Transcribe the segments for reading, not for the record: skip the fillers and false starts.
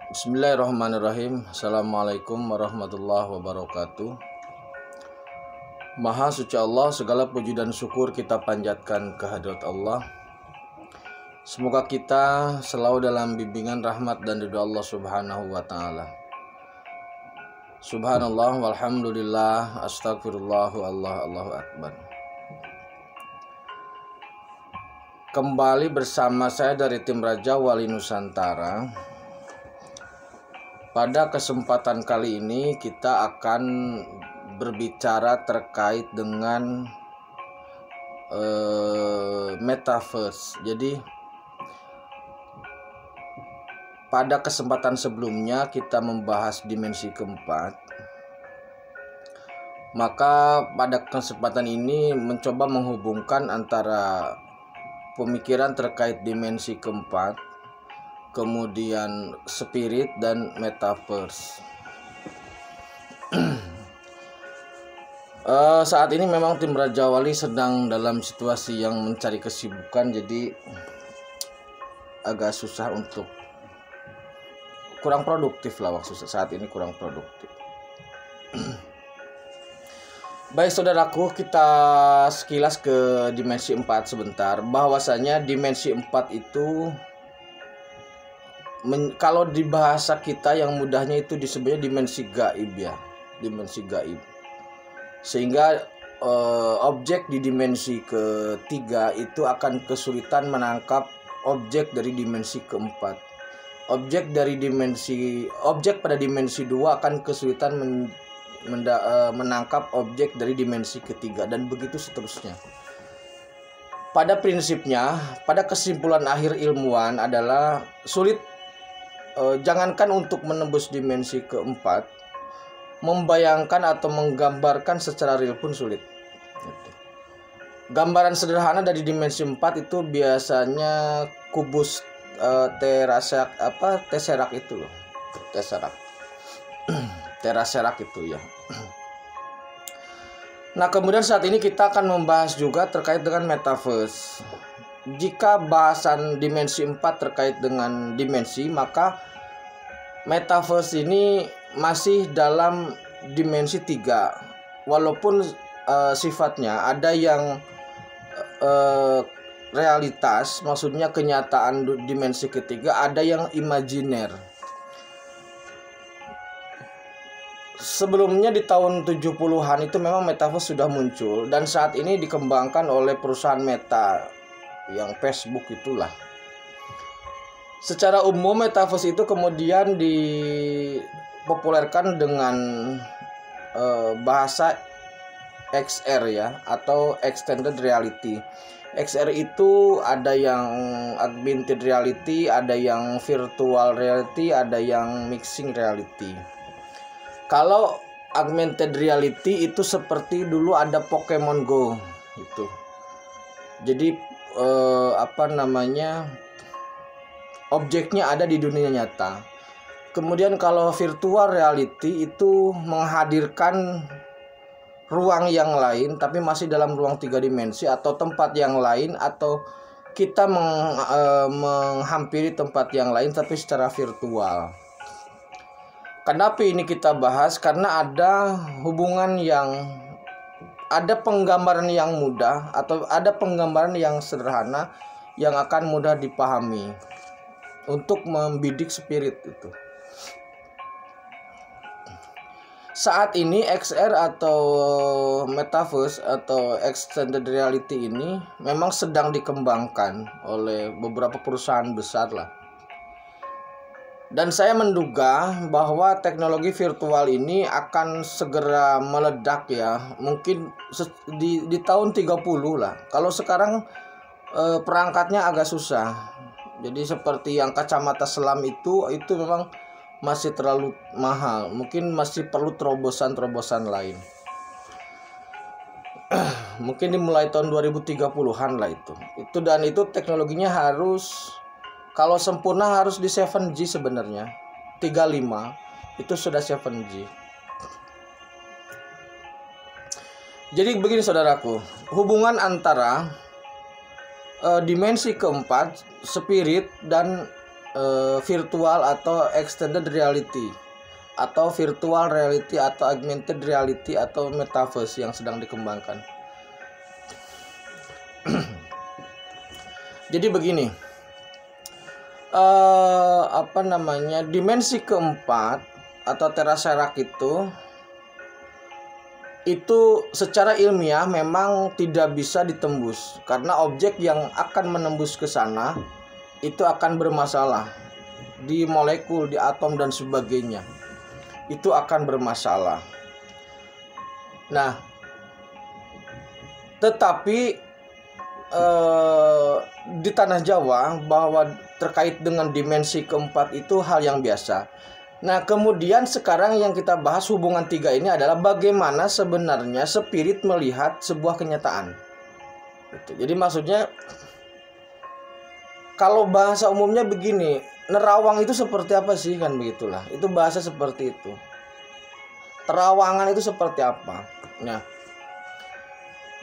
Bismillahirrahmanirrahim. Assalamualaikum warahmatullahi wabarakatuh. Maha suci Allah, segala puji dan syukur kita panjatkan kehadirat Allah. Semoga kita selalu dalam bimbingan rahmat dan ridha Allah Subhanahu wa taala. Subhanallah walhamdulillah astagfirullah Allahu akbar. Kembali bersama saya dari tim Raja Wali Nusantara. Pada kesempatan kali ini kita akan berbicara terkait dengan metaverse. Jadi pada kesempatan sebelumnya kita membahas dimensi keempat. Maka pada kesempatan ini mencoba menghubungkan antara pemikiran terkait dimensi keempat, kemudian spirit dan metaverse. Saat ini memang tim Raja Wali sedang dalam situasi yang mencari kesibukan, jadi agak susah untuk kurang produktif lah waktu saat ini kurang produktif. Baik saudaraku, kita sekilas ke dimensi 4 sebentar. Bahwasanya dimensi 4 itu kalau di bahasa kita yang mudahnya itu disebutnya dimensi gaib ya, dimensi gaib. Sehingga objek di dimensi ketiga itu akan kesulitan menangkap objek dari dimensi keempat. Objek pada dimensi 2 akan kesulitan menangkap objek dari dimensi ketiga, dan begitu seterusnya. Pada prinsipnya, pada kesimpulan akhir ilmuwan adalah sulit. Jangankan untuk menembus dimensi keempat, membayangkan atau menggambarkan secara real pun sulit. Gambaran sederhana dari dimensi 4 itu biasanya kubus tesseract itu loh, tesseract itu ya. Nah, kemudian saat ini kita akan membahas juga terkait dengan metaverse. Jika bahasan dimensi 4 terkait dengan dimensi, maka metaverse ini masih dalam dimensi 3. Walaupun sifatnya ada yang realitas, maksudnya kenyataan dimensi ketiga, ada yang imajiner. Sebelumnya di tahun 70-an itu memang metaverse sudah muncul, dan saat ini dikembangkan oleh perusahaan Meta yang Facebook itulah. Secara umum metaverse itu kemudian dipopulerkan dengan bahasa XR ya, atau extended reality. XR itu ada yang augmented reality, ada yang virtual reality, ada yang mixing reality. Kalau augmented reality itu seperti dulu ada Pokemon Go gitu. Jadi objeknya ada di dunia nyata. Kemudian kalau virtual reality itu menghadirkan ruang yang lain tapi masih dalam ruang 3 dimensi, atau tempat yang lain, atau kita menghampiri tempat yang lain tapi secara virtual. Kenapa ini kita bahas? Karena ada penggambaran yang mudah atau ada penggambaran yang sederhana yang akan mudah dipahami untuk membidik spirit itu. Saat ini XR atau metaverse atau extended reality ini memang sedang dikembangkan oleh beberapa perusahaan besar lah. Dan saya menduga bahwa teknologi virtual ini akan segera meledak ya. Mungkin di tahun 30 lah. Kalau sekarang perangkatnya agak susah. Jadi seperti yang kacamata selam itu memang masih terlalu mahal. Mungkin masih perlu terobosan-terobosan lain. Mungkin dimulai tahun 2030-an lah itu. Dan itu teknologinya harus, kalau sempurna harus di 7G sebenarnya. 35 itu sudah 7G. Jadi begini saudaraku, hubungan antara dimensi keempat, spirit, dan virtual atau extended reality, atau virtual reality atau augmented reality atau metaverse yang sedang dikembangkan. Jadi begini, dimensi keempat atau teraserak itu secara ilmiah memang tidak bisa ditembus, karena objek yang akan menembus ke sana itu akan bermasalah di molekul, di atom dan sebagainya. Itu akan bermasalah. Nah, tetapi di tanah Jawa bahwa terkait dengan dimensi keempat itu hal yang biasa. Nah, kemudian sekarang yang kita bahas hubungan tiga ini adalah bagaimana sebenarnya spirit melihat sebuah kenyataan. Jadi maksudnya, kalau bahasa umumnya begini, nerawang itu seperti apa sih, kan begitulah. Itu bahasa seperti itu. Terawangan itu seperti apa? Nah,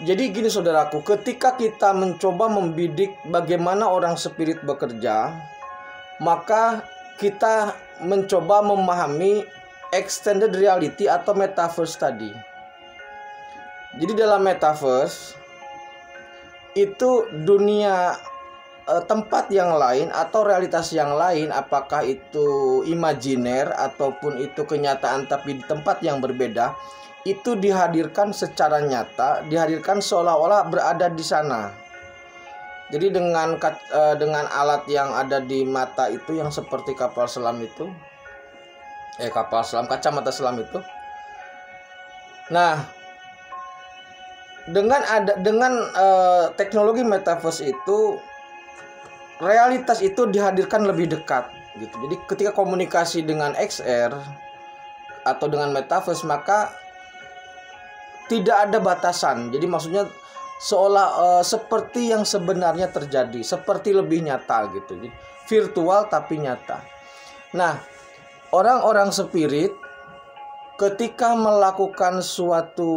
jadi gini saudaraku, ketika kita mencoba membidik bagaimana orang spirit bekerja, maka kita mencoba memahami extended reality atau metaverse tadi. Jadi dalam metaverse itu dunia tempat yang lain atau realitas yang lain, apakah itu imajiner ataupun itu kenyataan tapi di tempat yang berbeda, itu dihadirkan secara nyata, dihadirkan seolah-olah berada di sana. Jadi dengan alat yang ada di mata itu yang seperti kapal selam itu, kacamata selam itu. Nah, dengan teknologi metaverse itu, realitas itu dihadirkan lebih dekat gitu. Jadi ketika komunikasi dengan XR atau dengan metaverse, maka tidak ada batasan. Jadi maksudnya seolah seperti yang sebenarnya terjadi, seperti lebih nyata gitu. Jadi, virtual tapi nyata. Nah, orang-orang spirit ketika melakukan suatu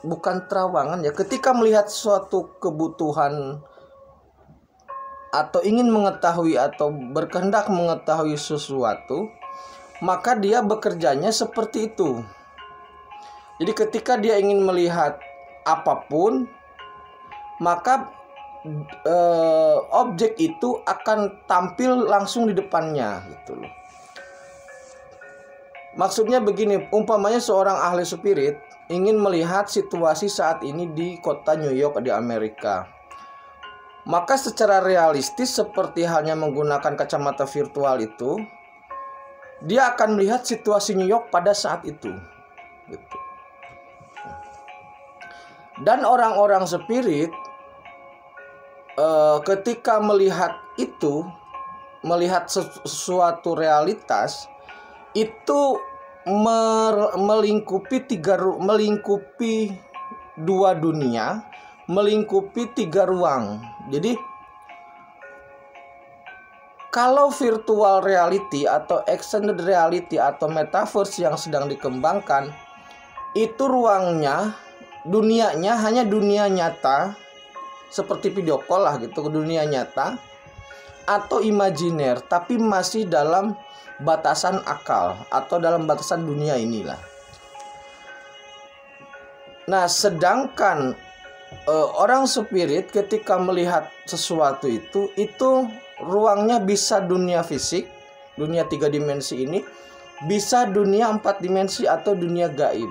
bukan terawangan ya, ketika melihat suatu kebutuhan atau ingin mengetahui atau berkehendak mengetahui sesuatu, maka dia bekerjanya seperti itu. Jadi ketika dia ingin melihat apapun, maka objek itu akan tampil langsung di depannya gitu loh. Maksudnya begini, umpamanya seorang ahli spirit ingin melihat situasi saat ini di kota New York di Amerika. Maka secara realistis seperti halnya menggunakan kacamata virtual itu, dia akan melihat situasi New York pada saat itu. Gitu. Dan orang-orang spirit ketika melihat itu, melihat sesuatu realitas, itu melingkupi dua dunia, melingkupi tiga ruang. Jadi kalau virtual reality atau extended reality atau metaverse yang sedang dikembangkan, itu ruangnya, dunianya hanya dunia nyata, seperti video call lah gitu, dunia nyata, atau imajiner, tapi masih dalam batasan akal atau dalam batasan dunia inilah. Nah, sedangkan orang spirit ketika melihat sesuatu itu ruangnya bisa dunia fisik, dunia 3 dimensi ini, bisa dunia 4 dimensi atau dunia gaib.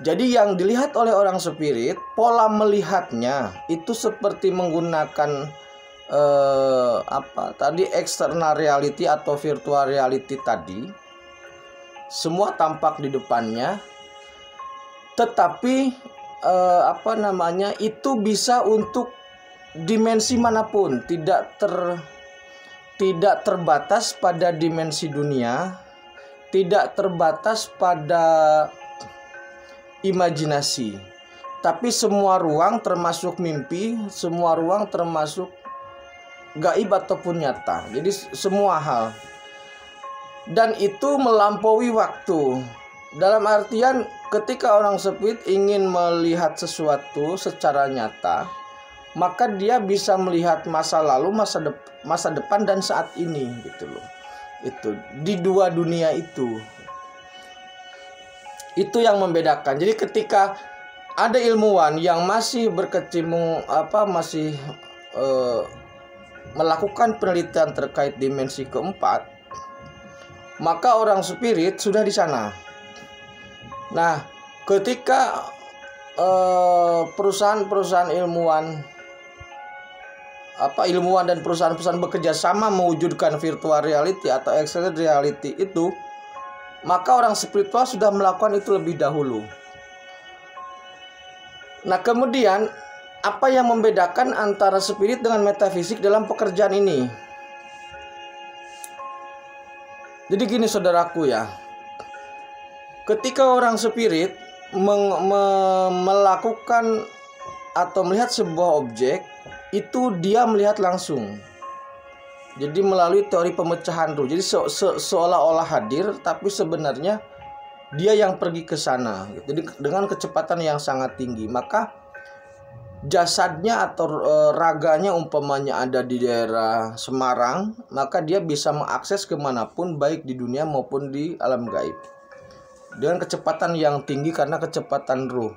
Jadi yang dilihat oleh orang spirit, pola melihatnya itu seperti menggunakan external reality atau virtual reality tadi. Semua tampak di depannya, tetapi itu bisa untuk dimensi manapun, tidak terbatas pada dimensi dunia, tidak terbatas pada imajinasi, tapi semua ruang termasuk mimpi, semua ruang termasuk gaib ataupun nyata. Jadi semua hal, dan itu melampaui waktu. Dalam artian ketika orang spirit ingin melihat sesuatu secara nyata, maka dia bisa melihat masa lalu, masa depan dan saat ini gitu loh. Itu di dua dunia itu yang membedakan. Jadi ketika ada ilmuwan yang masih berkecimpung masih melakukan penelitian terkait dimensi keempat, maka orang spirit sudah di sana. Nah, ketika perusahaan-perusahaan ilmuwan dan perusahaan-perusahaan bekerja sama mewujudkan virtual reality atau extended reality itu, maka orang spiritual sudah melakukan itu lebih dahulu. Nah, kemudian apa yang membedakan antara spirit dengan metafisik dalam pekerjaan ini? Jadi gini saudaraku ya, ketika orang spirit melakukan atau melihat sebuah objek, itu dia melihat langsung. Jadi melalui teori pemecahan ruh. Jadi seolah-olah hadir, tapi sebenarnya dia yang pergi ke sana. Jadi dengan kecepatan yang sangat tinggi. Maka jasadnya atau raganya umpamanya ada di daerah Semarang, maka dia bisa mengakses kemanapun, baik di dunia maupun di alam gaib, dengan kecepatan yang tinggi karena kecepatan ruh.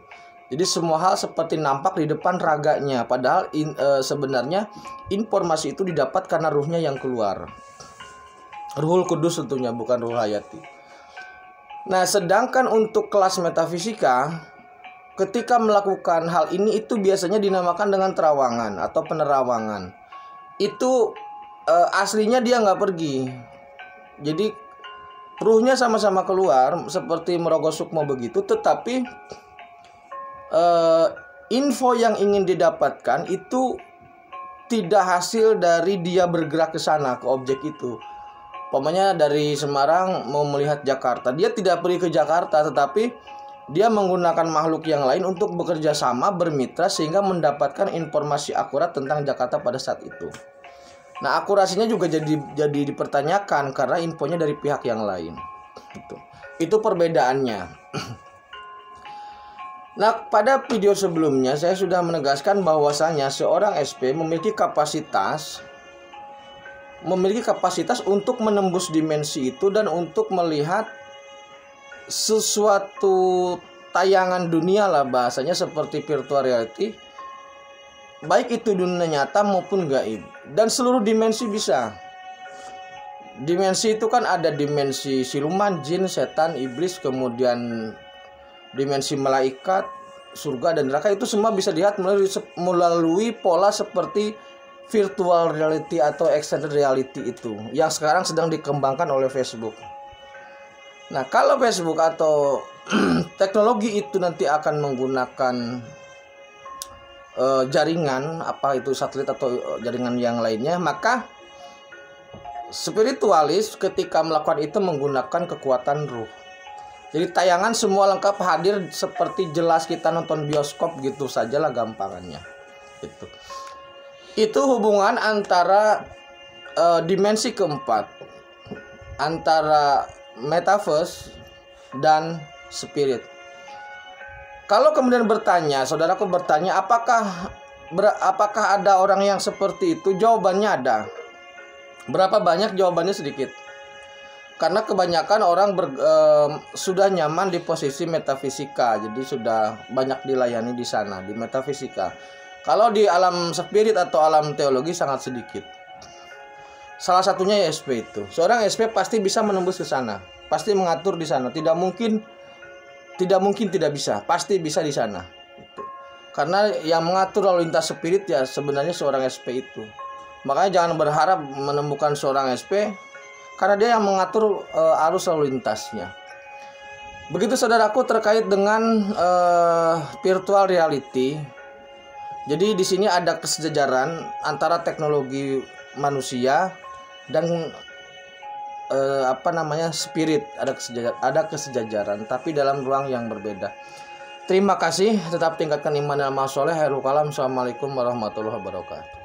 Jadi semua hal seperti nampak di depan raganya, padahal sebenarnya informasi itu didapat karena ruhnya yang keluar. Ruhul Kudus tentunya, bukan Ruh Hayati. Nah, sedangkan untuk kelas metafisika, ketika melakukan hal ini itu biasanya dinamakan dengan terawangan atau penerawangan. Itu aslinya dia nggak pergi. Jadi ruhnya sama-sama keluar seperti Merogo Sukmo begitu, tetapi info yang ingin didapatkan itu tidak hasil dari dia bergerak ke sana, ke objek itu. Umpamanya dari Semarang mau melihat Jakarta, dia tidak pergi ke Jakarta, tetapi dia menggunakan makhluk yang lain untuk bekerja sama, bermitra, sehingga mendapatkan informasi akurat tentang Jakarta pada saat itu. Nah, akurasinya juga jadi dipertanyakan karena infonya dari pihak yang lain. Itu perbedaannya. Nah, pada video sebelumnya saya sudah menegaskan bahwasanya seorang SP memiliki kapasitas untuk menembus dimensi itu dan untuk melihat sesuatu tayangan dunia lah bahasanya, seperti virtual reality, baik itu dunia nyata maupun gaib, dan seluruh dimensi bisa. Dimensi itu kan ada dimensi siluman, jin, setan, iblis, kemudian dimensi malaikat, surga dan neraka. Itu semua bisa dilihat melalui pola seperti virtual reality atau extended reality itu yang sekarang sedang dikembangkan oleh Facebook. Nah, kalau Facebook atau teknologi itu nanti akan menggunakan jaringan, apa itu satelit atau jaringan yang lainnya, maka spiritualis ketika melakukan itu menggunakan kekuatan ruh. Jadi tayangan semua lengkap hadir seperti jelas kita nonton bioskop gitu sajalah gampangannya. Itu hubungan antara dimensi keempat, antara metaverse dan spirit. Kalau kemudian saudaraku bertanya, apakah ada orang yang seperti itu? Jawabannya ada. Berapa banyak? Jawabannya sedikit. Karena kebanyakan orang sudah nyaman di posisi metafisika, jadi sudah banyak dilayani di sana, di metafisika. Kalau di alam spirit atau alam teologi sangat sedikit. Salah satunya ya SP itu. Seorang SP pasti bisa menembus ke sana, pasti mengatur di sana. Tidak mungkin tidak bisa, pasti bisa di sana. Karena yang mengatur lalu lintas spirit ya sebenarnya seorang SP itu. Makanya jangan berharap menemukan seorang SP, karena dia yang mengatur arus lalu lintasnya. Begitu saudaraku terkait dengan virtual reality. Jadi di sini ada kesejajaran antara teknologi manusia dan spirit, ada kesejajaran, tapi dalam ruang yang berbeda. Terima kasih, tetap tingkatkan iman dan amal soleh. Khairul kalam. Assalamualaikum warahmatullahi wabarakatuh.